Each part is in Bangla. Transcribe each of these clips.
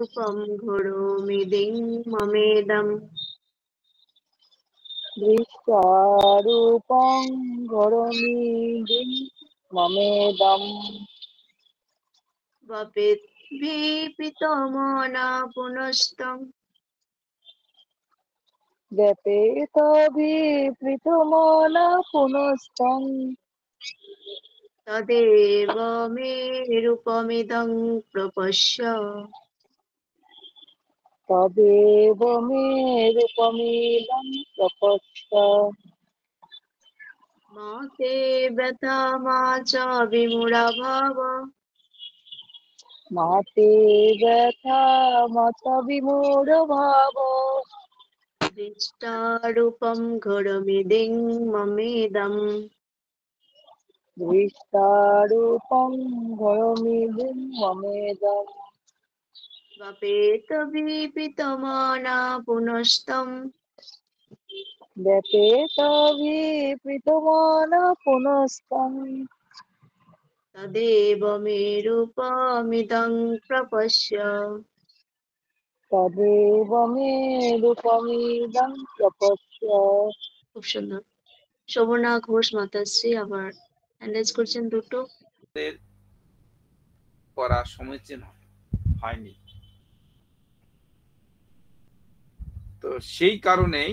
রূপম ঘোরমি দিং মমেদম দৃষ্টারূপং ঘরোমি মমেদম বপিতমনা পুনস্তং ব্যপেতভিপৃথুমনা পুনস্তং তদেব মে রূপমিদং প্রপশ্য তদেব মে রূপমিদং প্রপশ্য মা তে ব্যথা মা চ বিমূঢ়া ভাব মাতে ব্যথা মত বিমূঢ় ভাব দৃষ্টারূপম ঘোরমি দিং মমেদম দৃষ্টারূপং ঘরোমি মমেদম বপিতমনা পুনস্তং ব্যপেতভিপৃথুমনা পুনস্তং তদেব মে রূপমিদং প্রপশ্য তদেব মে রূপমিদং প্রপশ্য। খুব সুন্দর। শোভনা ঘোষ মাতাশ্রী আবার হ্যান্ডেজ করছেন দুটো। করা সমীচীন হয়নি, তো সেই কারণেই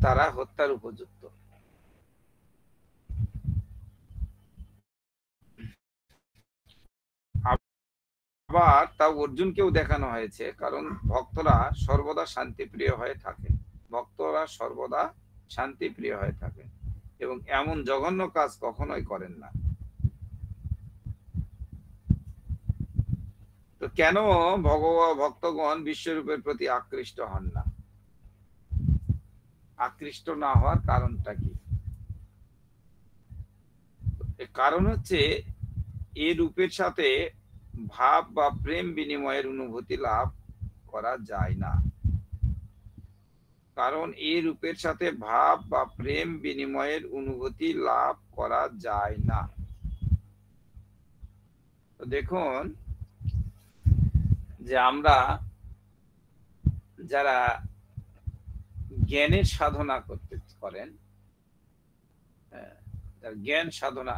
তারা হত্যার উপযুক্ত। আবার তা অর্জুনকেও দেখানো হয়েছে, কারণ ভক্তরা সর্বদা শান্তিপ্রিয় হয়ে থাকে, ভক্তরা সর্বদা শান্তিপ্রিয় হয়ে থাকে এবং এমন জঘন্য কাজ কখনোই করেন না। তো কেন ভক্তগণ বিশ্বরূপের প্রতি আকৃষ্ট হন না? আকৃষ্ট না হওয়ার কারণটা কি? কারণ হচ্ছে এই রূপের সাথে ভাব বা প্রেম বিনিময়ের অনুভূতি লাভ করা যায় না। কারণ এই রূপের সাথে ভাব বা প্রেম বিনিময়ের অনুভূতি লাভ করা যায় না। তো দেখুন যে আমরা যারা জ্ঞানের সাধনা করেন, জ্ঞান সাধনা,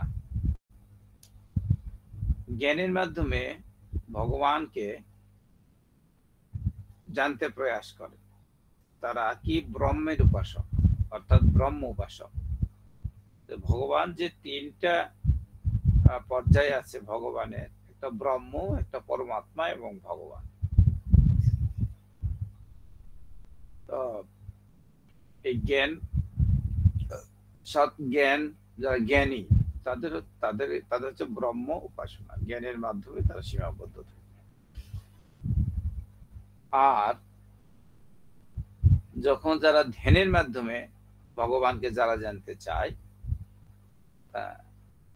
জ্ঞানের মাধ্যমে ভগবানকে জানতে প্রয়াস করে, তারা কি ব্রহ্মের উপাসক, অর্থাৎ ব্রহ্ম উপাসক। ভগবান যে তিনটা পর্যায়ে আছে ভগবানের, একটা ব্রহ্ম, একটা পরমাত্মা এবং ভগবান। তো এই জ্ঞান, সৎ জ্ঞান, যারা জ্ঞানী তাদের তাদের তাদের হচ্ছে ব্রহ্ম উপাসনা, জ্ঞানের মাধ্যমে তারা সীমাবদ্ধ থাকে। আর যখন যারা ধ্যানের মাধ্যমে ভগবানকে যারা জানতে চায়,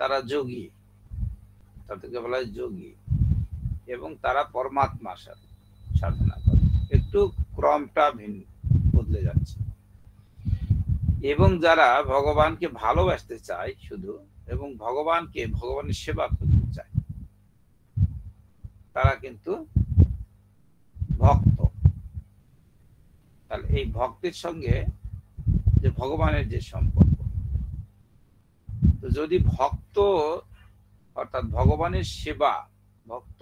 তারা যোগী, তাদেরকে বলা হয় যোগী, এবং তারা পরমাত্মার সাথে সাধনা করে। একটু ক্রমটা ভিন্ন, বদলে যাচ্ছে। এবং যারা ভগবানকে ভালোবাসতে চায় শুধু, এবং ভগবানের সেবা করতে চায়, তারা কিন্তু ভক্ত। তাহলে এই ভক্তের সঙ্গে যে ভগবানের যে সম্পর্ক, তো যদি ভক্ত অর্থাৎ ভগবানের সেবা, ভক্ত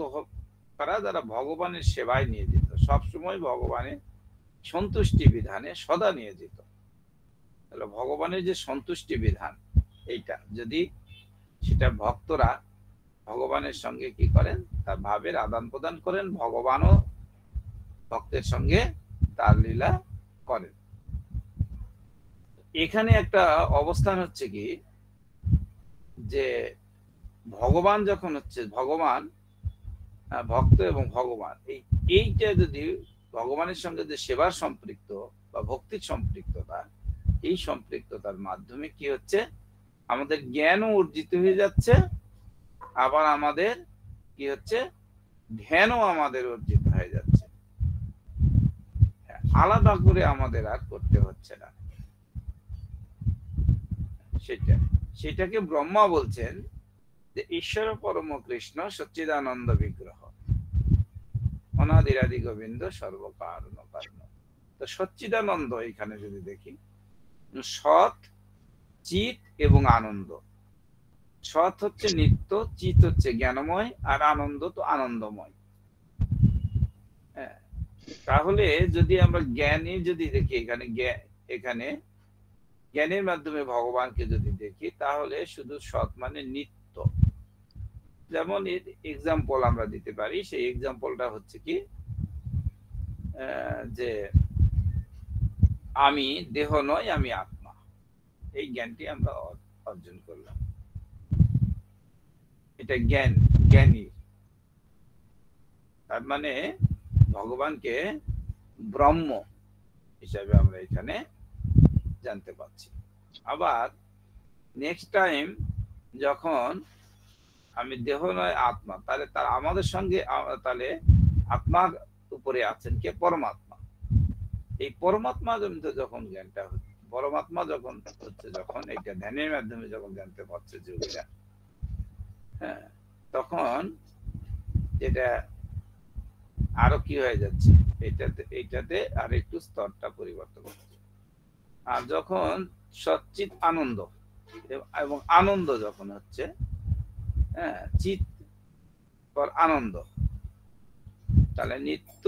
তারা যারা ভগবানের সেবায় নিয়োজিত, সবসময় ভগবানের সন্তুষ্টি বিধানে সদা নিয়োজিত, তাহলে ভগবানের যে সন্তুষ্টি বিধান, এইটা যদি সেটা ভক্তরা ভগবানের সঙ্গে কি করেন, তার ভাবের আদান প্রদান করেন, ভগবানও ভক্তের সঙ্গে তার লীলা করেন। এখানে একটা অবস্থান হচ্ছে কি, যে ভগবান যখন হচ্ছে ভগবান, ভক্ত এবং ভগবান, এইটা যদি ভগবানের সঙ্গে যে সেবার সম্পৃক্ত বা ভক্তির সম্পৃক্ততা, এই সম্পৃক্ততার মাধ্যমে কি হচ্ছে, আমাদের জ্ঞানও অর্জিত হয়ে যাচ্ছে, আবার আমাদের কি হচ্ছে, ধ্যানও আমাদের অর্জিত হয়ে যাচ্ছে। আলাদা করে আমাদের আর করতে হচ্ছে না। সেটাকে ব্রহ্মা বলছেন যে ঈশ্বর পরম কৃষ্ণ সচ্চিদানন্দ বিগ্রহ। অনাদিরাদি গোবিন্দ সর্বকারণ কারণ। তো সচ্চিদানন্দ এখানে যদি দেখি, সৎ, চিত এবং আনন্দ। সৎ হচ্ছে নিত্য, চিত হচ্ছে জ্ঞানময়, আর আনন্দ তো আনন্দময়। হ্যাঁ, তাহলে যদি আমরা জ্ঞানী যদি দেখি, এখানে জ্ঞানের মাধ্যমে ভগবানকে যদি দেখি, তাহলে শুধু সৎ মানে নিত্য। যেমন এক্সাম্পল আমরা দিতে পারি, সেই এক্সাম্পলটা হচ্ছে কি, যে আমি দেহ নয়, আমি আত্মা। এই জ্ঞানটি আমরা অর্জন করলাম, এটা জ্ঞানী। তার মানে ভগবানকে ব্রহ্ম হিসাবে আমরা এখানে জানতে পারছি। আবার নেক্সট টাইম যখন আমি দেহ নয় আত্মা, তাহলে তার আমাদের সঙ্গে তাহলে আত্মার উপরে আছেন কে? পরমাত্মা। এই পরমাত্মা যখন জ্ঞানটা হচ্ছে, পরমাত্মা যখন হচ্ছে, যখন এটা ধ্যানের মাধ্যমে যখন জানতে পারছে যোগীরা, হ্যাঁ, তখন এটা আরো কি হয়ে যাচ্ছে, এইটাতে আর একটু স্তরটা পরিবর্তন হচ্ছে। আর যখন সচ্চিত আনন্দ এবং আনন্দ যখন হচ্ছে, হ্যাঁ, চিত পর আনন্দ, তাহলে নিত্য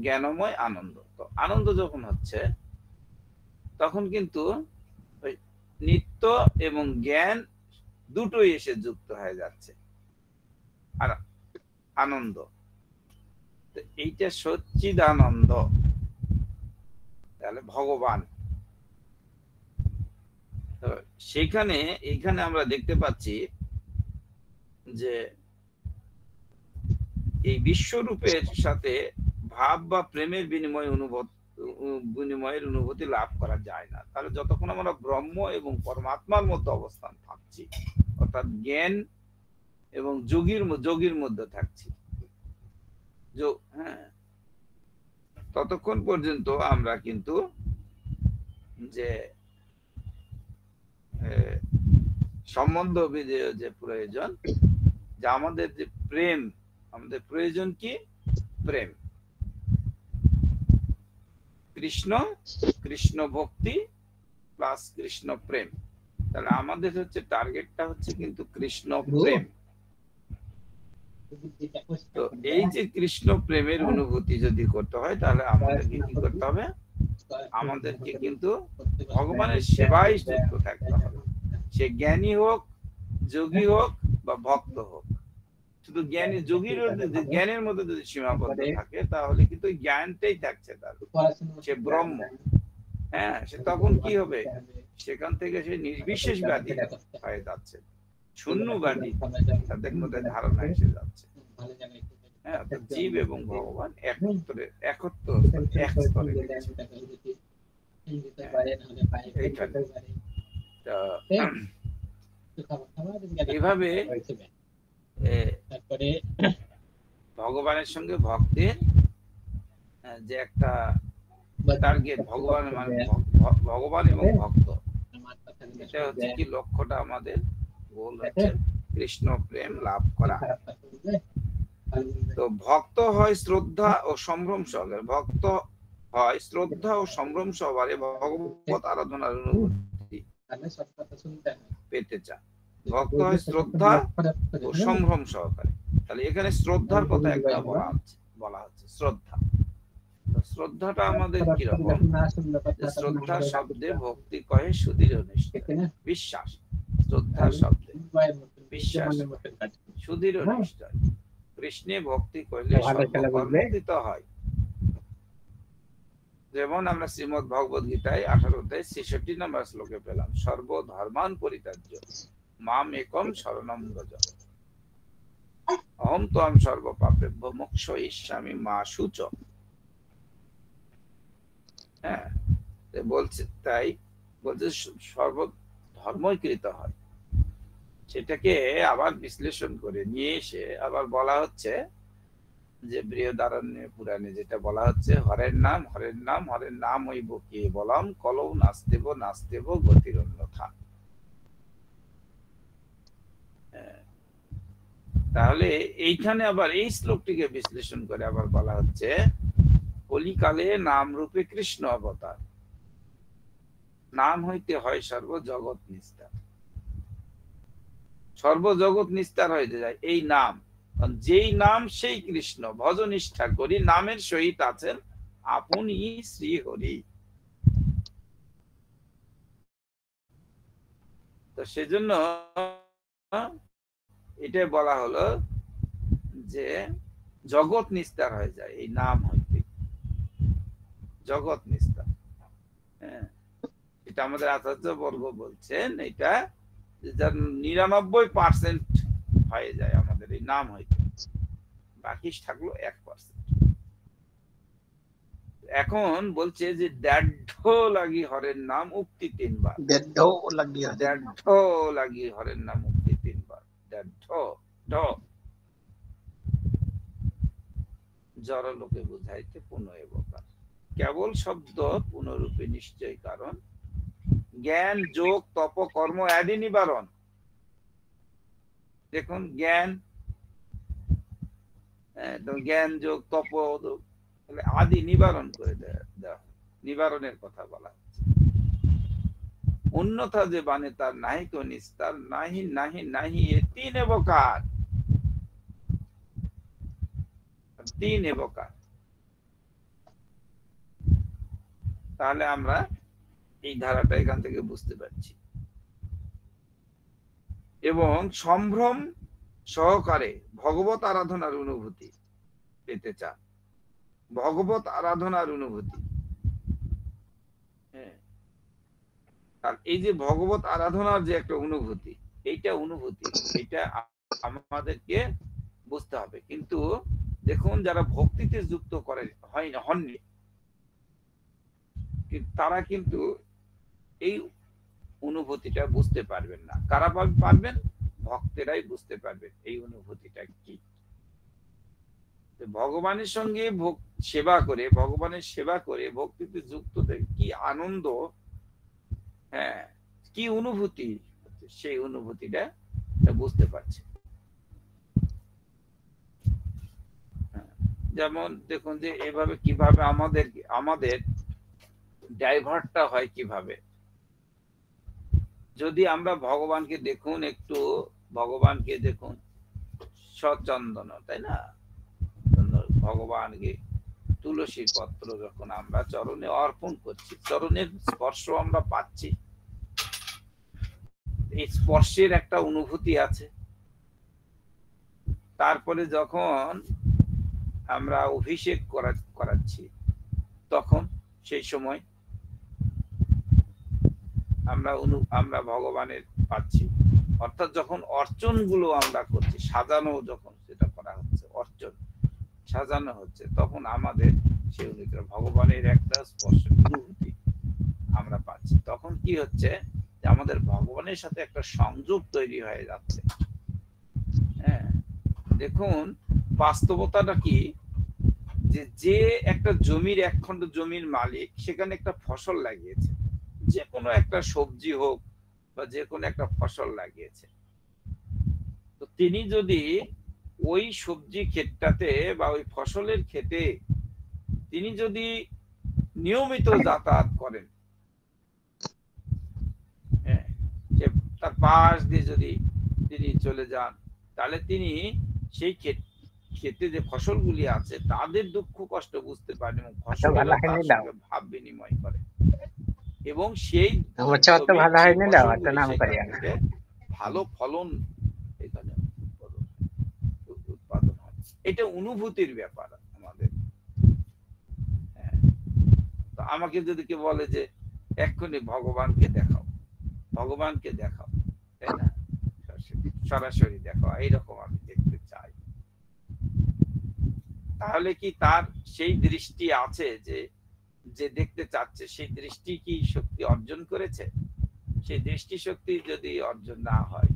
জ্ঞানময় আনন্দ। তো আনন্দ যখন হচ্ছে, তখন কিন্তু নিত্য এবং জ্ঞান দুটোই এসে যুক্ত হয়ে যাচ্ছে। আর আনন্দ, এইটা সচ্চিদানন্দ, তাহলে ভগবান। তো এইখানে আমরা দেখতে পাচ্ছি যে এই বিশ্বরূপের সাথে ভাব বা প্রেমের বিনিময়ের অনুভূতি লাভ করা যায় না। তাহলে যতক্ষণ আমরা ব্রহ্ম এবং পরমাত্মার মধ্যে অবস্থান থাকছি, অর্থাৎ জ্ঞান এবং যোগীর মধ্যে থাকছি, হ্যাঁ, ততক্ষণ পর্যন্ত আমরা কিন্তু যে সম্বন্ধ যে প্রয়োজন, যে আমাদের যে প্রেম, আমাদের প্রয়োজন কি? প্রেম, কৃষ্ণ ভক্তি প্লাস কৃষ্ণ প্রেম। তাহলে আমাদের হচ্ছে টার্গেটটা হচ্ছে কিন্তু কৃষ্ণ প্রেম। তো এই যে কৃষ্ণ প্রেমের অনুভূতি যদি করতে হয়, তাহলে আমাদেরকে কি করতে হবে? আমাদেরকে কিন্তু ভগবানের সেবায় যুক্ত থাকতে হবে। সে জ্ঞানী হোক, যোগী হোক বা ভক্ত হোক। শুধু জ্ঞানের মধ্যে যদি সীমাবদ্ধ থাকে, তাহলে কিন্তু জ্ঞানটাই থাকছে তার, সে ব্রহ্ম। হ্যাঁ, সে তখন কি হবে? সেখান থেকে সে নির্বিশেষবাদী হয়ে যাচ্ছে, শূন্যবাদী তাদের মধ্যে ধারণা এসে যাচ্ছে। হ্যাঁ, জীব এবং ভগবান এইভাবে ভগবানের সঙ্গে ভক্তের যে একটা টার্গেট, ভগবান এবং ভক্ত, এটা হচ্ছে কি লক্ষ্যটা আমাদের গোল হচ্ছে কৃষ্ণ প্রেম লাভ করা। তো ভক্ত হয় শ্রদ্ধা ও সম্ভ্রম সহকারে, ভক্ত হয় শ্রদ্ধা ও সম্ভ্রম সহকারে ভগবত আরাধনার অনুভূতি পেতে চায়। ভক্ত হয় শ্রদ্ধা ও সম্ভ্রম সহকারে। তাহলে এখানে শ্রদ্ধার কথা একটা বলা হচ্ছে, শ্রদ্ধা। শ্রদ্ধাটা আমাদের কিরকম? শ্রদ্ধা শব্দে ভক্তি কহে সুদৃঢ় নিষ্ঠা, বিশ্বাস। শ্রদ্ধা শব্দে বিশ্বাস, সুদৃঢ় নিষ্ঠা। কৃষ্ণে ভক্তি করলে সর্বকর্মকৃত হয়। যেমন আমরা শ্রীমদ ভগবত গীতায় 18 অধ্যায় 66 নম্বর শ্লোকে পেলাম, সর্বধর্মান পরিত্যাজ্য মাম একম শরণম ব্রজ অহম ত্বং সর্বপাপেভ্যো মোক্ষয়িষ্যামি মা শুচ। হ্যাঁ, বলছে, তাই বলছে সর্বধর্মই কৃত হয়। সেটাকে আবার বিশ্লেষণ করে নিয়ে এসে আবার বলা হচ্ছে যে বৃহদারণ্য পুরাণে যেটা বলা হচ্ছে, হরের নাম হরের নাম হরের নাম হইব কে বলম, কলৌ নাস্তেব গতির অন্যথা। তাহলে এইখানে আবার এই শ্লোকটিকে বিশ্লেষণ করে আবার বলা হচ্ছে কলিকালে নাম রূপে কৃষ্ণ অবতার, নাম হইতে হয় সর্বজগৎ নিস্তার। সর্বজগৎ নিস্তার হয়ে যায় এই নাম, যেই নাম সেই কৃষ্ণ। ভজনিষ্ঠা করি নামের সহিত আছেন আপনি শ্রী হরি। তো সেজন্য এটা বলা হলো যে জগৎ নিস্তার হয়ে যায় এই নাম হইতে, জগৎ নিস্তার। হ্যাঁ, এটা আমাদের আচার্য বর্গ বলছেন, এটা 99% হয়ে যায় আমাদের এই নাম হইতে, বাকি থাকলো 1%। এখন বলছে যে দেড় লাগি হরের নাম উক্তি 3 বার, দেড় লাগি হরের নাম উক্তি 3 বার। দেড় জড় লোকে বুঝাইতে পুনঃ এবকার, কেবল শব্দ পুনরূপে নিশ্চয় কারণ, জ্ঞান যোগ তপ কর্ম আদি নিবারণ। দেখুন জ্ঞান, জ্ঞান যোগ তপ আদি নিবারণ করে দেওয়া, নিবারণের কথা বলা হচ্ছে। অন্যথা যে বানে তার নাহি তো নিস্তার, নাহি নাহি নাহি এ 3 এবকার, 3 এবকার। তাহলে আমরা এই ধারাটা এখান থেকে বুঝতে পারছি। এবং সম্ভ্রম সহকারে ভগবত আরাধনার অনুভূতি পেতে চান, ভগবত আরাধনার অনুভূতি। হ্যাঁ, আর এই যে ভগবত আরাধনার যে একটা অনুভূতি, এইটা অনুভূতি, এটা আমাদেরকে বুঝতে হবে। কিন্তু দেখুন যারা ভক্তিতে যুক্ত করে হননি, তারা কিন্তু এই অনুভূতিটা বুঝতে পারবেন না। কারা পারবেন? ভক্তেরাই বুঝতে পারবেন এই অনুভূতিটা কি। ভগবানের সঙ্গে সেবা করে, ভগবানের সেবা করে ভক্তিতে যুক্ত কি আনন্দ, হ্যাঁ কি অনুভূতি, সেই অনুভূতিটা বুঝতে পারছে। যেমন দেখুন যে এভাবে কিভাবে আমাদের ডাইভার্টটা হয় কিভাবে। যদি আমরা ভগবানকে দেখুন, একটু ভগবানকে দেখুন সচন্দন, তাই না, ভগবানকে তুলসী পত্র যখন আমরা চরণে অর্পণ করছি, চরণের স্পর্শ আমরা পাচ্ছি, এই স্পর্শের একটা অনুভূতি আছে। তারপরে যখন আমরা অভিষেক করাচ্ছি, তখন সেই সময় আমরা ভগবানের পাচ্ছি। অর্থাৎ যখন অর্চন গুলো আমরা করছি, সাজানো যখন সেটা করা হচ্ছে, অর্চন সাজানো হচ্ছে, তখন আমাদের সেই অনুযায়ী ভগবানের একটা স্পর্শ অনুভূতি আমরা পাচ্ছি। তখন কি হচ্ছে যে আমাদের ভগবানের সাথে একটা সংযোগ তৈরি হয়ে যাচ্ছে। হ্যাঁ, দেখুন বাস্তবতাটা কি, যে একটা জমির, 1 খণ্ড জমির মালিক, সেখানে একটা ফসল লাগিয়েছে, যে কোনো একটা সবজি হোক বা যে কোনো একটা ফসল লাগিয়েছে। তো তিনি যদি ওই সবজি ক্ষেতটাতে বা ওই ফসলের ক্ষেতে তিনি যদি নিয়মিত যাতায়াত করেন, তার পাশ দিয়ে যদি তিনি চলে যান, তাহলে তিনি সেই ক্ষেতে যে ফসলগুলি আছে তাদের দুঃখ কষ্ট বুঝতে পারেন এবং ফসলের ভাব বিনিময় করেন, এবং সেই ভালো ফলন এখানে উৎপাদন হয়। এটা অনুভূতির ব্যাপার আমাদের। তো আমাকে যদি কেউ বলে যে এক্ষুনি ভগবানকে দেখাও, ভগবানকে দেখাও, তাই না, সরাসরি দেখাও, এইরকম আমি দেখতে চাই, তাহলে কি তার সেই দৃষ্টি আছে যে দেখতে চাচ্ছে, সেই দৃষ্টি কি শক্তি অর্জন করেছে? সেই দৃষ্টি শক্তি যদি অর্জন না হয়,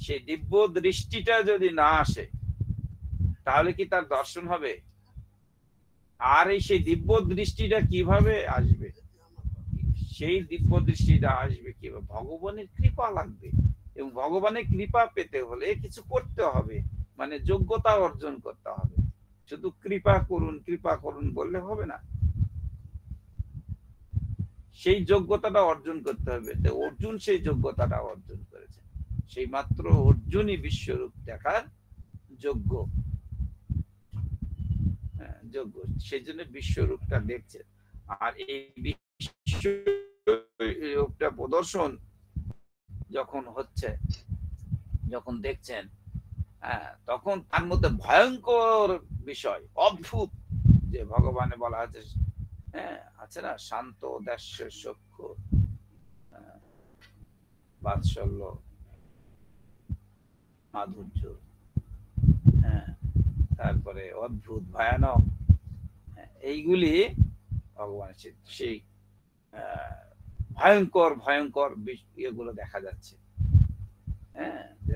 সেই দিব্য দৃষ্টিটা যদি না আসে, তাহলে কি তার দর্শন হবে? আর সেই দিব্য দৃষ্টিটা কিভাবে আসবে? সেই দিব্য দৃষ্টিটা আসবে কিভাবে? ভগবানের কৃপা লাগবে, এবং ভগবানের কৃপা পেতে হলে কিছু করতে হবে। মানে যোগ্যতা অর্জন করতে হবে। শুধু কৃপা করুন বললে হবে না, সেই যোগ্যতাটা অর্জন করতে হবে। অর্জুন সেই যোগ্যতাটা অর্জন করেছে, সেই মাত্র অর্জুনই বিশ্বরূপ দেখার যোগ্য, যোগ্য। সেই জন্য বিশ্বরূপটা দেখছে। আর এই বিশ্বরূপটা প্রদর্শন যখন হচ্ছে, যখন দেখছেন, তখন তার মধ্যে ভয়ঙ্কর বিষয়, অদ্ভুত, যে ভগবানে বলা আছে, আছে না, শান্ত, দাস্য, সখ্য, বাৎসল্য, মাধুর্য, তারপরে অদ্ভুত, ভয়ানক, এইগুলি ভগবানের সেই ভয়ঙ্কর ভয়ঙ্কর ইয়েগুলো দেখা যাচ্ছে।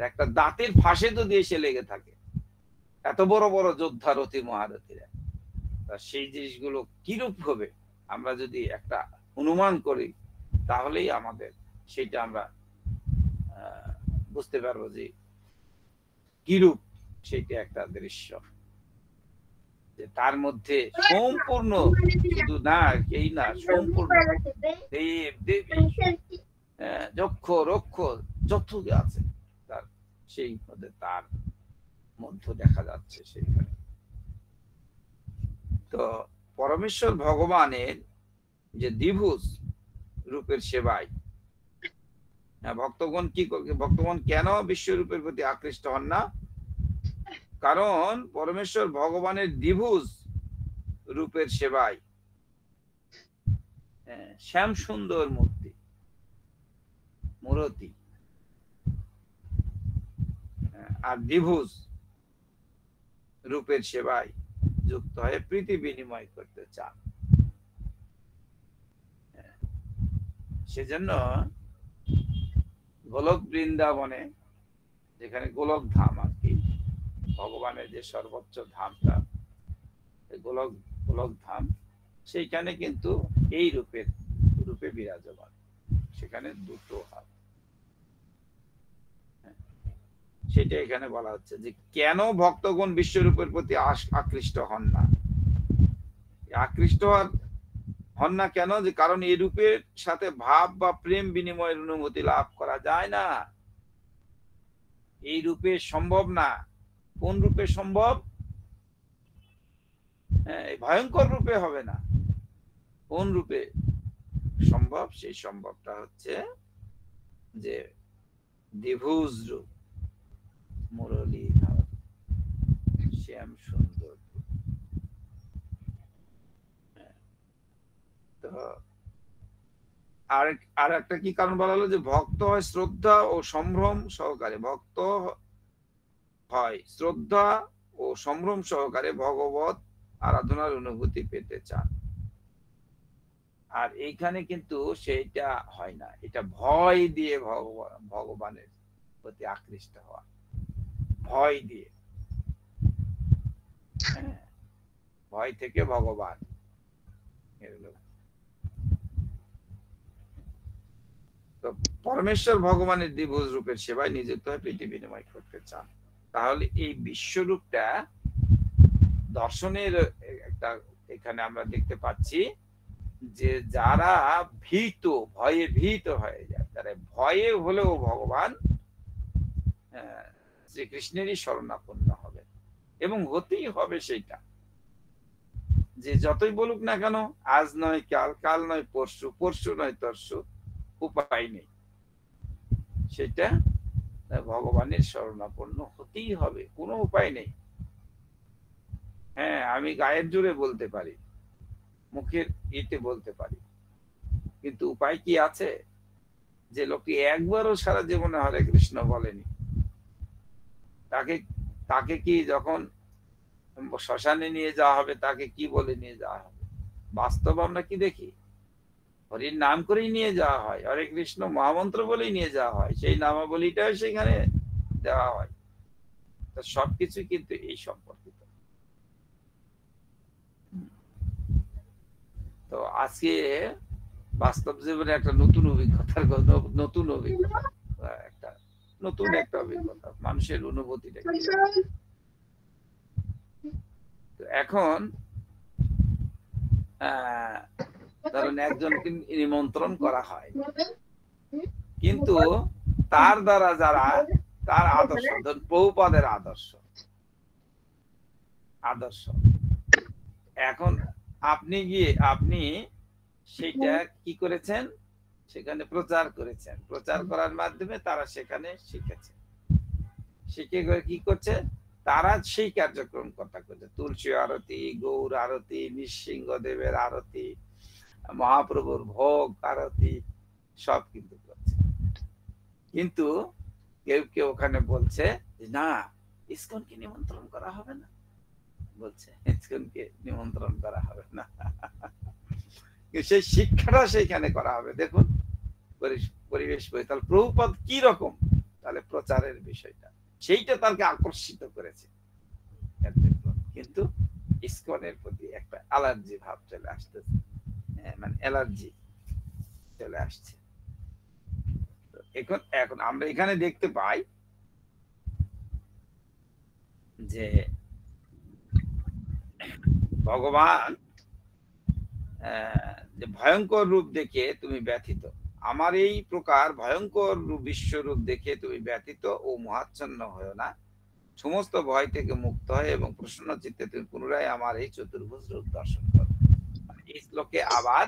একটা দাঁতের ফাঁসে যদি এসে লেগে থাকে এত বড় বড় যোদ্ধা, রথী মহারথীরা, সেই জিনিসগুলো কিরূপ হবে আমরা যদি একটা অনুমান করি, তাহলেই আমাদের সেটা আমরা বুঝতে পারবো যে কিরূপ সেইটা একটা দৃশ্য, যে তার মধ্যে সম্পূর্ণ, শুধু না এই না, সম্পূর্ণ দেব দেবী, যক্ষ রক্ষ যত আছে তার, সেই মধ্যে তার মধ্যে দেখা যাচ্ছে সেইখানে। তো পরমেশ্বর ভগবানের যে দ্বিভুজ রূপের সেবায় ভক্তগণ কেন বিশ্বরূপের প্রতি আকৃষ্ট হন না? কারণ পরমেশ্বর ভগবানের দ্বিভুজ রূপের সেবায় শ্যাম সুন্দর মূরতি আর দ্বিভুজ রূপের সেবায় যুক্ত হয়ে প্রীতি বিনিময় করতে চান। সেজন্য গোলক বৃন্দাবনে, যেখানে গোলক ধাম আর কি, ভগবানের যে সর্বোচ্চ ধামটা গোলক ধাম, সেইখানে কিন্তু এই রূপে বিরাজমান, সেখানে দুটো হাত। সেটা এখানে বলা হচ্ছে যে কেন ভক্তগণ বিশ্বরূপের প্রতি আকৃষ্ট হন না। আকৃষ্ট হন না কেন? যে কারণ এই রূপের সাথে ভাব বা প্রেম বিনিময়ের অনুভূতি লাভ করা যায় না, এই রূপে সম্ভব না। কোন রূপে সম্ভব? ভয়ঙ্কর রূপে হবে না। কোন রূপে সম্ভব? সেই সম্ভবটা হচ্ছে যে দ্বিভুজ রূপ, মুরলীধর, শ্যাম সুন্দর। তো আর একটা কি কারণ বলা হলো? যে ভক্ত হয় শ্রদ্ধা ও সম্ভ্রম সহকারে, ভক্ত হয় শ্রদ্ধা ও সম্ভ্রম সহকারে ভগবত আরাধনার অনুভূতি পেতে চান। আর এইখানে কিন্তু সেইটা হয় না, এটা ভয় দিয়ে ভগবানের প্রতি আকৃষ্ট হওয়া, ভয় দিয়ে, ভয় থেকে ভগবান। তো পরমেশ্বর ভগবানের দ্বিভুজ রূপের সেবায় নিযুক্ত হয়ে প্রীতি বিনিময় করতে চান। তাহলে এই বিশ্বরূপটা দর্শনের একটা, এখানে আমরা দেখতে পাচ্ছি যে যারা ভয়ে ভীত হয়ে যায়, তারা ভয়ে হলেও ভগবান শ্রীকৃষ্ণেরই শরণাপন্ন হবে, এবং হতেই হবে সেইটা। যে যতই বলুক না কেন, আজ নয় কাল, কাল নয় পরশু, পরশু নয় তরশু, উপায় নেই, সেটা ভগবানের শরণাপন্ন হতেই হবে, কোনো উপায় নেই। আমি গায়ের জোরে বলতে পারি, মুখের ইতে বলতে পারি, কিন্তু উপায় কি আছে? যে লোকটি একবারও সারা জীবনে হরে কৃষ্ণ বলেনি, তাকে কি যখন শ্মশানে নিয়ে যাওয়া হবে, তাকে কি বলে নিয়ে যাওয়া হবে? বাস্তব আমরা কি দেখি? হরির নাম করেই নিয়ে যাওয়া হয়, হরে কৃষ্ণ মহামন্ত্র বলেই নিয়ে যাওয়া হয়, সেই নামাবলীটাও সেখানে দেওয়া হয়। তো সবকিছু কিন্তু এই সম্পর্কিত। তো আজকে বাস্তব জীবনে একটা নতুন অভিজ্ঞতার একটা নতুন অভিজ্ঞতা, মানুষের অনুভূতিটা তো এখন ধরুন একজনকে নিমন্ত্রণ করা হয়, কিন্তু তার দ্বারা যারা তার আদর্শ, ধরুন প্রভুপাদের আদর্শ, এখন আপনি সেটা কি করেছেন, সেখানে প্রচার করেছেন, প্রচার করার মাধ্যমে তারা সেখানে শিখেছে, শিখে কি করছে, তারা সেই কার্যক্রম কথা করছে, তুলসী আরতি, গৌর আরতি, নৃসিংহদেবের আরতি, মহাপ্রভুর ভোগ আরতি সব কিন্তু করছে। কিন্তু কেউ কেউ ওখানে বলছে না, ইসকনকে নিমন্ত্রণ করা হবে না, বলছে ইসকনকে নিমন্ত্রণ করা হবে না, সেই শিক্ষাটা সেইখানে করা হবে। দেখুন পরিবেশ, তাহলে প্রভুপাদ কি রকম তাহলে প্রচারের বিষয়টা, সেইটা তাকে আকর্ষিত করেছে, কিন্তু ইসকনের প্রতি একটা অ্যালার্জি ভাব চলে আসতেছে, মানে অ্যালার্জি চলে আসছে। এখন আমরা এখানে দেখতে পাই যে ভগবান যে ভয়ঙ্কর রূপ দেখে তুমি ব্যথিত, আমার এই প্রকার ভয়ঙ্কর বিশ্বরূপ দেখে তুমি ব্যথিত ও মোহাচ্ছন্ন হয়েও না, সমস্ত ভয় থেকে মুক্ত হয় এবং প্রসন্ন চিত্তে তুমি পুনরায় আমার এই চতুর্ভুজ রূপ দর্শন করো। এই শ্লোকে আবার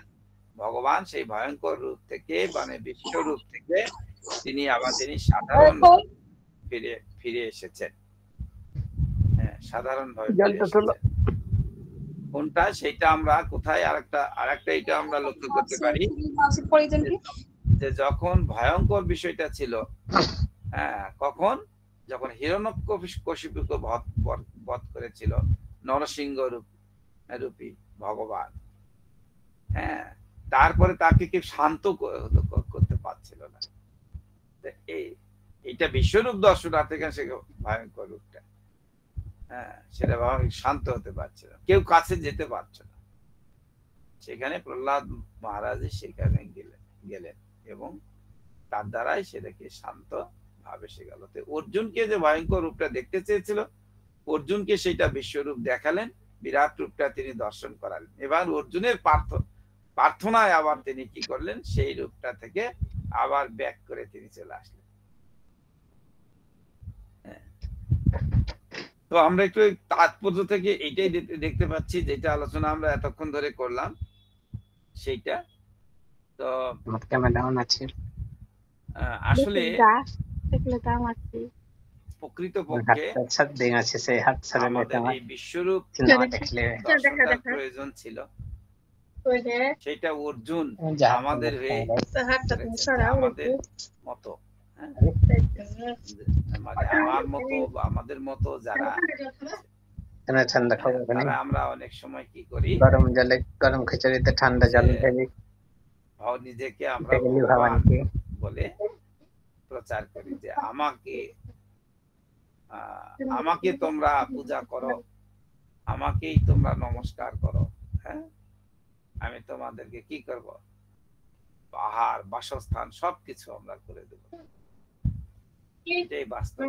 ভগবান সেই ভয়ঙ্কর রূপ থেকে, মানে বিশ্বরূপ থেকে তিনি সাধারণ ফিরে এসেছেন, সাধারণ ভাবে কোনটা সেটা আমরা কোথায় আরেকটা এটা আমরা লক্ষ্য করতে পারি যে যখন ভয়ঙ্কর বিষয়টা ছিল, কখন, যখন হিরণ্যকশিপুকে বধ করেছিল নরসিংহ রূপী ভগবান, তারপরে তাকে কি শান্ত করতে পারছিল না, এইটা বিশ্বরূপ দর্শনার্থে সে ভয়ঙ্কর রূপটা, সেটা শান্ত হতে পারছে না, কেউ কাছে যেতে পারছে না, সেখানে প্রহ্লাদ মহারাজ সেখানে গেলেন এবং তার দ্বারাই সেটাকে শান্ত ভাবে সে গেল। অর্জুনকে যে ভয়ঙ্কর রূপটা দেখতে চেয়েছিল, অর্জুনকে সেটা বিশ্বরূপ দেখালেন, বিরাট রূপটা তিনি দর্শন করালেন। এবার অর্জুনের প্রার্থনায় আবার তিনি কি করলেন, সেই রূপটা থেকে আবার ব্যাক করে তিনি চলে আসলেন। তো আমরা একটু তাৎপর্য থেকে এইটাই দেখতে পাচ্ছি, যেটা আলোচনা আমরা এতক্ষণ ধরে করলাম সেইটা। তো আসলে প্রকৃতপক্ষে আমাদের এই বিশ্বরূপ প্রয়োজন ছিল, সেটা অর্জুন আমাদের আমাদের মতো, মানে আমার মতো বা আমাদের মতো যারা আমরা অনেক সময় কি করি, গরম খিচুড়িতে ঠান্ডা জল ঢেলে নিজেকে আমরা বলে প্রচার করি যে আমাকে তোমরা পূজা করো, আমাকেই তোমরা নমস্কার করো, আমি তোমাদেরকে কি করব, পাহাড়, বাসস্থান সবকিছু আমরা করে দেব, এটাই বাস্তব।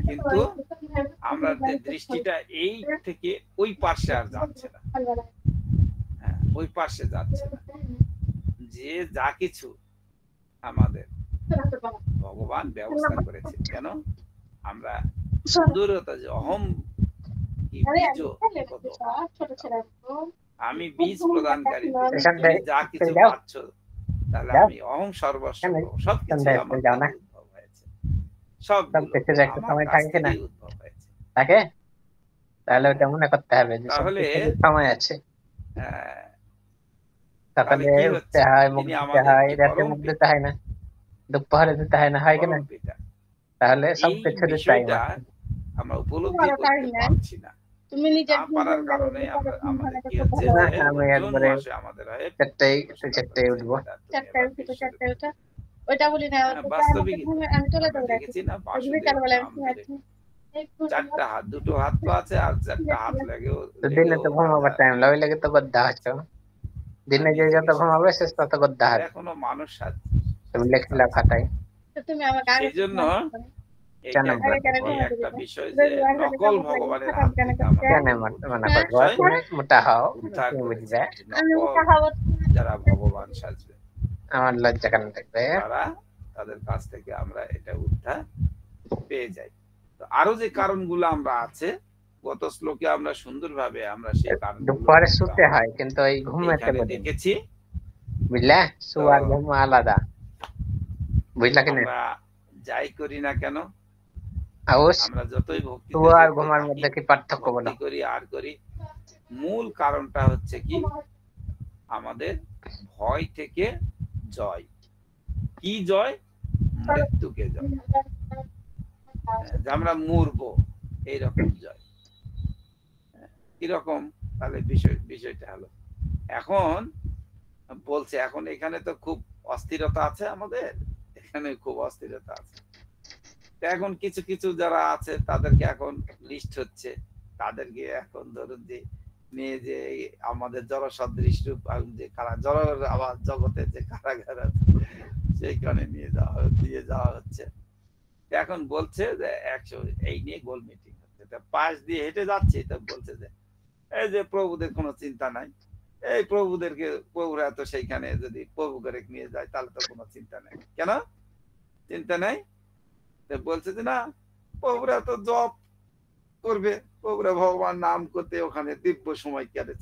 কিন্তু আমরা দৃষ্টিটা এই থেকে ওই পাশে আর যাচ্ছে না, ওই পাশে যাচ্ছে না, যে যা কিছু আমাদের ভগবান ব্যবস্থা করেছে, কেন আমরা সুন্দরতা, যে অহম কি বীজ, আমি বীজ প্রদানকারী, যা কিছু পাচ্ছ, তাহলে আমি অহম সর্বস্ব, সবকিছু আমার উদ্ভব হয়েছে, সব উদ্ভব হয়েছে। তাহলে ওটা মনে করতে হবে, তাহলে সময় আছে, সকালে উঠতে হয়, মুখ দিতে হয়, রাতে মুখ দিতে হয় না, দুপুরে দিতে হয় না, হয় কিনা? তাহলে সবকিছু আমরা উপলব্ধি করতে পারছি না, তুমি নিজের পারার কারণে আমাদের কি হচ্ছে, আমি একবারে চারটায় উঠবো, ওইটা বলি না, বাস্তবিক আমি চলে যাবো, দেখেছি না, চারটা হাত, দুটো হাত তো আছে, আর চারটা হাত লাগে, দিনে তো ঘুমাবার টাইম লাগে, তো গদ্দা হচ্ছে, দিনে যে যত ঘুমাবে শেষ তত গদ্দা হবে, এখনো মানুষ তুমি লেখলা খাতায়। তুমি আমাকে সেই জন্য এইটা একটা বিষয় যে নকল ভগবানের হাত থেকে যারা ভগবান সাজবে আমার লজ্জা কেন থাকবে, তারা তাদের কাছ থেকে আমরা এটা উদ্ধার পেয়ে যাই। তো আরো যে কারণগুলো আমরা আছে গত শ্লোকে আমরা সুন্দরভাবে আমরা সেই দুপুরে শুতে হয় কিন্তু ওই ঘুমাতে দেখেছি, বুঝলা? শুয়া ঘুম আলাদা, বুঝলা কিনা? আমরা যাই করি না কেন, আমরা যতই ভক্তি আর ঘুমার মধ্যে কি পার্থক্য বলো? করি আর করি, মূল কারণটা হচ্ছে কি আমাদের ভয় থেকে জয়। কি জয়? মৃত্যুকে জয়, যে আমরা মরবো এইরকম জয়। কিরকম? তাহলে বিষয়টা হলো এখন বলছে, এখন এখানে তো খুব অস্থিরতা আছে, আমাদের এখানে খুব অস্থিরতা আছে। এখন কিছু কিছু যারা আছে তাদেরকে এখন লিস্ট হচ্ছে, তাদেরকে এখন ধরুন যে নিয়ে যে আমাদের জড় সদৃশ রূপ যে জড় আবার জগতে যে কারাগার আছে সেইখানে দিয়ে যাওয়া হচ্ছে। এখন বলছে যে 100 এই নিয়ে গোল মিটিং হচ্ছে, পাশ দিয়ে হেঁটে যাচ্ছে, তা বলছে যে এই যে প্রভুদের কোনো চিন্তা নাই, এই প্রভুরা তো সেইখানে যদি প্রভু করে নিয়ে যায় তাহলে তো কোনো চিন্তা নাই। কেন চিন্তা নাই? বলছে যে না, প্রভুরা তো জপ করবে, প্রভুরা ভগবান নাম করতে ওখানে দিব্য সময় কেটে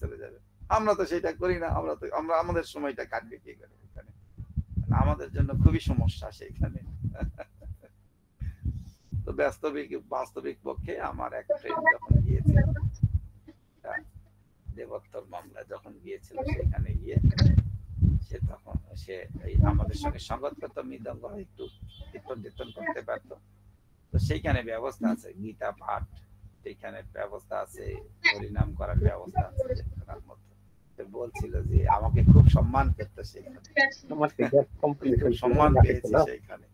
চলে যাবে। আমরা তো সেটা করি না, আমরা আমাদের সময়টা কাটবে কি করে এখানে? আমাদের জন্য খুবই সমস্যা সেইখানে। তো বাস্তবিক পক্ষে আমার এক ফ্রেন্ড যখন গিয়েছিল দেবোত্তর মামলা যখন গিয়েছিল, সেখানে গিয়ে সে আমাদের সঙ্গে সংগত করতো, মৃদঙ্গ একটু কীর্তন করতে পারতো। তো সেইখানে ব্যবস্থা আছে গীতা পাঠ, সেইখানে ব্যবস্থা আছে হরিনাম করার ব্যবস্থা আছে। বলছিল যে আমাকে খুব সম্মান করতো, সেইখানে সম্মান পেয়েছি সেইখানে,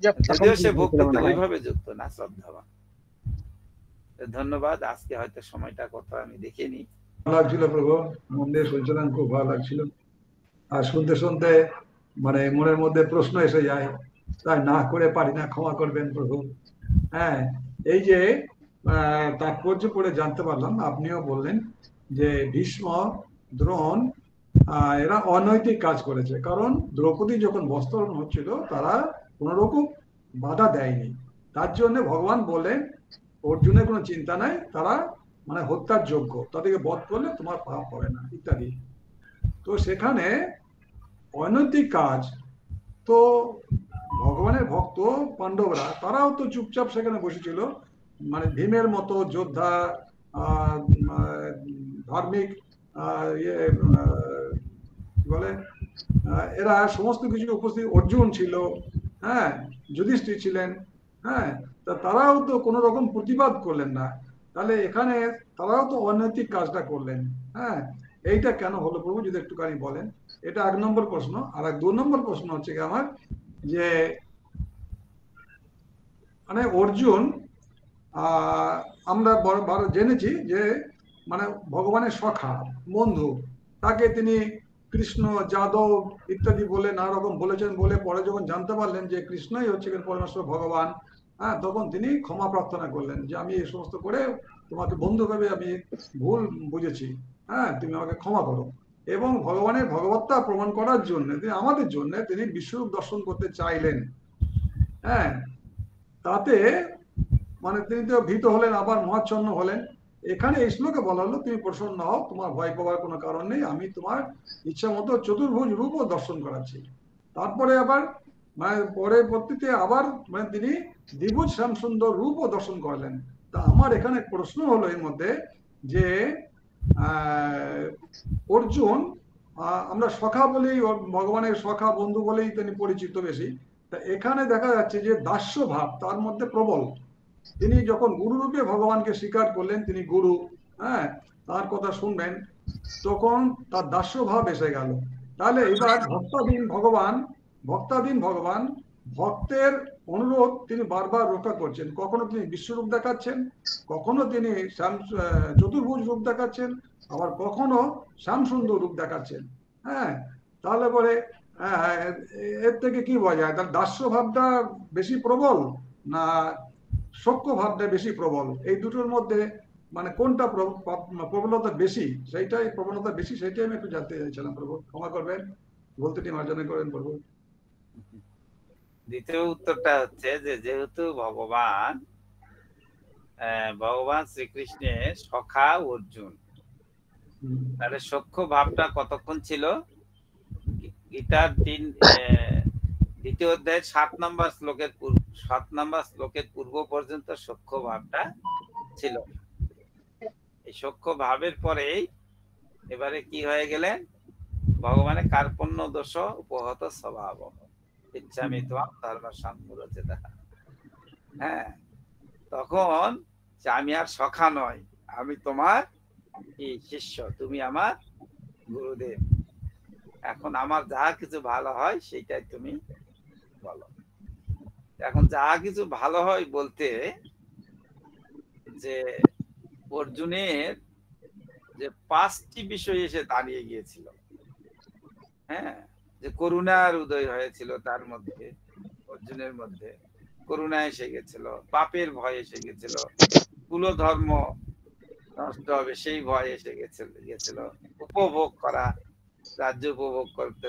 যদিও সে ভক্তিতে ওইভাবে যুক্ত না, শ্রদ্ধাবান। ধন্যবাদ। আজকে হয়তো সময়টা কত আমি দেখিনি। ভালো লাগছিল প্রভু, মন দিয়ে শুনছিলাম, খুব ভালো লাগছিল। আর শুনতে শুনতে মানে মনের মধ্যে প্রশ্ন এসে যায়, তাই না করে পারি না, ক্ষমা করবেন প্রভু। হ্যাঁ, এই যে তাৎপর্য পড়ে জানতে পারলাম, আপনিও বললেন যে ভীষ্ম, দ্রোণ এরা অনৈতিক কাজ করেছে, কারণ দ্রৌপদী যখন বস্ত্রহরণ হচ্ছিল তারা কোন রকম বাধা দেয়নি। তার জন্য ভগবান বলেন অর্জুনের কোনো চিন্তা নাই, তারা মানে হত্যার যোগ্য, তাদেরকে বধ করলে তোমার পাপ হবে না ইত্যাদি। তো সেখানে অনৈতিক কাজ, তো ভগবানের ভক্ত পাণ্ডবরা তারাও তো চুপচাপ সেখানে বসেছিল, মানে ভীমের মতো যোদ্ধা, ধার্মিক বলে এরা সমস্ত কিছু উপস্থিত, অর্জুন ছিল, হ্যাঁ, যুধিষ্ঠির ছিলেন, হ্যাঁ, তা তারাও তো কোনো রকম প্রতিবাদ করলেন না। তাহলে এখানে তারাও তো অনৈতিক কাজটা করলেন। হ্যাঁ, এইটা কেন হলো প্রভু, যদি একটুখানি বলেন। এটা 1 নম্বর প্রশ্ন। আর 2 নম্বর প্রশ্ন হচ্ছে কি আমার, যে মানে অর্জুন আমরা জেনেছি যে মানে ভগবানের সখা, বন্ধু, তাকে তিনি কৃষ্ণ, যাদব ইত্যাদি বলে নানা রকম বলেছেন, বলে পরে যখন জানতে পারলেন যে কৃষ্ণই হচ্ছে পরমেশ্বর ভগবান, হ্যাঁ, তখন তিনি ক্ষমা প্রার্থনা করলেন যে আমি এই সমস্ত করে তোমাকে বন্ধু ভেবে আমি ভুল বুঝেছি, হ্যাঁ, তুমি আমাকে ক্ষমা করো। এবং ভগবানের ভগবত্তা প্রমাণ করার জন্য তিনি আমাদের জন্য তিনি বিশ্বরূপ দর্শন করতে চাইলেন। হ্যাঁ, তাতে মানে তিনি তো ভীত হলেন, আবার মহাচ্ছন্ন হলেন। এখানে এই শ্লোকে বলা হলো তুমি প্রসন্ন হও, তোমার ভয় পাওয়ার কোনো কারণ নেই, আমি তোমার ইচ্ছা মতো চতুর্ভুজ রূপও দর্শন করাচ্ছি। তারপরে আবার মানে পরবর্তীতে আবার মানে তিনি দ্বিভুজ শ্যাম সুন্দর রূপও দর্শন করলেন। তা আমার এখানে প্রশ্ন হলো এর মধ্যে যে অর্জুন, আমরা সখা বলেই, ভগবানের সখা বন্ধু বলেই তিনি পরিচিত বেশি। তা এখানে দেখা যাচ্ছে যে দাস্য ভাব তার মধ্যে প্রবল। তিনি যখন গুরু রূপে ভগবানকে স্বীকার করলেন, তিনি গুরু, হ্যাঁ, তার কথা শুনবেন, তখন তার দাস্য ভাব এসে গেল। তাহলে এবার ভক্তাধীন ভগবান ভক্তের অনুরোধ তিনি বারবার রক্ষা করছেন। কখনো তিনি বিশ্বরূপ দেখাচ্ছেন, কখনো তিনি চতুর্ভুজ রূপ দেখাচ্ছেন, আবার কখনো শ্যামসুন্দর রূপ দেখাচ্ছেন। হ্যাঁ, তাহলে পরে হ্যাঁ, এর থেকে কি বোঝা যায়? তাহলে দাস্য ভাবটা বেশি প্রবল না সখ্য ভাবটা বেশি প্রবল? এই দুটোর মধ্যে মানে কোনটা প্রবলতা বেশি, সেইটাই আমি একটু জানতে চাইছিলাম প্রভু। ক্ষমা করবেন, বলতে মার্জনা করবেন প্রভু। দ্বিতীয় উত্তরটা হচ্ছে যে যেহেতু ভগবান শ্রীকৃষ্ণের সখা অর্জুন, তাহলে সখ্য ভাবটা কতক্ষণ ছিল? গীতার দ্বিতীয় অধ্যায় 7 নম্বর শ্লোকের পূর্ব পর্যন্ত সখ্য ভাবটা ছিল। এই সখ্য ভাবের পরেই এবারে কি হয়ে গেলেন? ভগবানের কার্পণ্য দোষ উপহত স্বভাব ইচ্ছামি ত্বাম ধর্ম সংমুরচেতা। হ্যাঁ, তখন আমি আর সখা নয়, আমি তোমার শিষ্য, তুমি আমার গুরুদেব। এখন আমার যা কিছু ভালো হয় সেইটাই তুমি বলো। এখন যা কিছু ভালো হয় বলতে যে অর্জুনের যে 5টি বিষয় এসে দাঁড়িয়ে গিয়েছিল, হ্যাঁ, যে করুণার উদয় হয়েছিল তার মধ্যে, অর্জুনের মধ্যে করুণা এসে গেছিল, পাপের ভয় এসে গেছিল, কুলধর্ম নষ্ট হবে সেই ভয় এসে গেছিল, উপভোগ করা, রাজ্য উপভোগ করতে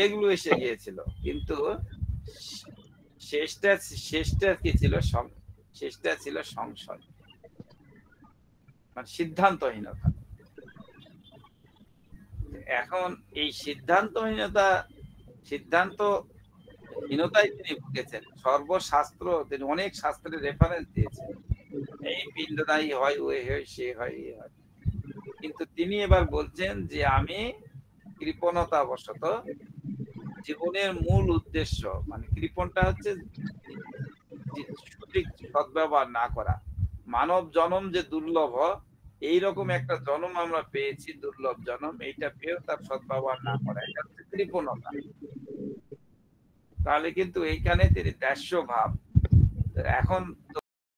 এগুলো এসে গিয়েছিল। কিন্তু শেষটা কি ছিল? শেষটা ছিল সংশয়, মানে সিদ্ধান্তহীনতা। এখন এই সিদ্ধান্তহীনতায় তিনি ভুগেছেন। সর্বশাস্ত্র, তিনি অনেক শাস্ত্রের রেফারেন্স দিয়েছেন, এই পিণ্ডদায়ী হয়, ওই হয়, সে হয়, এ হয়। কিন্তু তিনি এবার বলছেন যে আমি কৃপণতা বশত জীবনের মূল উদ্দেশ্য, মানে কৃপণটা হচ্ছে সঠিক সদ্ব্যবহার না করা। মানব জন্ম যে দুর্লভ, এইরকম একটা জন্ম আমরা পেয়েছি, দুর্লভ জন্ম, এইটা পেয়েও তার সদ্ব্যবহার না করা, এটা হচ্ছে কৃপণতা। তাহলে কিন্তু এইখানে তিনি দাস্য ভাব। এখন